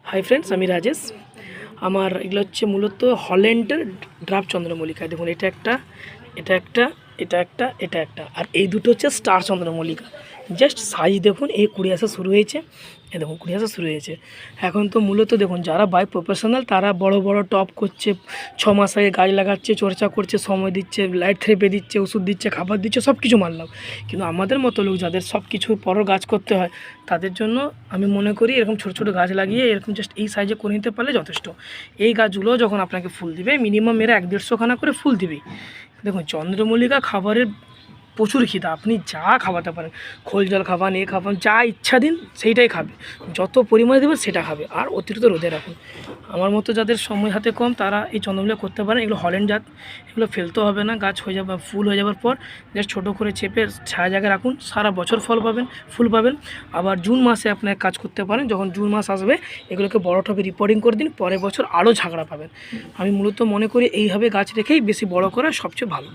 Hi friends, আমি রাজেশ। আমার এগুলো হচ্ছে মূলত হল্যান্ডের ড্রাফট চন্দ্রমল্লিকা। দেখুন, এটা একটা, এটা একটা, এটা একটা, এটা একটা, আর এই দুটো হচ্ছে স্টার চন্দ্রমল্লিকা। জাস্ট সাইজ দেখুন, এই কুড়ি আসা শুরু হয়েছে, এ দেখুন কুড়ি আসা শুরু হয়েছে। এখন তো মূলত দেখুন, যারা বাই প্রফেশনাল তারা বড় বড় টপ করছে, 6 মাস আগে গাছ লাগাচ্ছে, চর্চা করছে, সময় দিচ্ছে, লাইট থেরাপি দিচ্ছে, ওষুধ দিচ্ছে, খাবার দিচ্ছে, সব কিছু মানলাম। কিন্তু আমাদের মতো লোক যাদের সব কিছু পরও গাছ করতে হয়, তাদের জন্য আমি মনে করি এরকম ছোটো ছোটো গাছ লাগিয়ে এরকম জাস্ট এই সাইজে করে নিতে পারলে যথেষ্ট। এই গাছগুলো যখন আপনাকে ফুল দিবে, মিনিমাম এরা 1-150 খানা করে ফুল দিবেই। দেখুন, চন্দ্রমল্লিকা খাবারের প্রচুর খিদা, আপনি যা খাওয়াতে পারেন, খোল জল খাবান, এ খাবান, যা ইচ্ছা দিন সেইটাই খাবে, যত পরিমাণে দেবেন সেটা খাবে, আর অতিরিক্ত রোদে রাখুন। আমার মতো যাদের সময় হাতে কম তারা এই চন্দ্রমল্লিকা করতে পারেন। এগুলো হল্যান্ড জাত, এগুলো ফেলতেও হবে না, গাছ হয়ে যাবে, ফুল হয়ে যাওয়ার পর জাস্ট ছোটো করে চেপে ছায়া জায়গায় রাখুন, সারা বছর ফুল পাবেন। আবার জুন মাসে আপনার কাজ করতে পারেন, যখন জুন মাস আসবে এগুলোকে বড় টবে রিপোর্টিং করে দিন, পরের বছর আরও ঝাগড়া পাবেন। আমি মূলত মনে করি এইভাবে গাছ রেখেই বেশি বড় করা সবচেয়ে ভালো।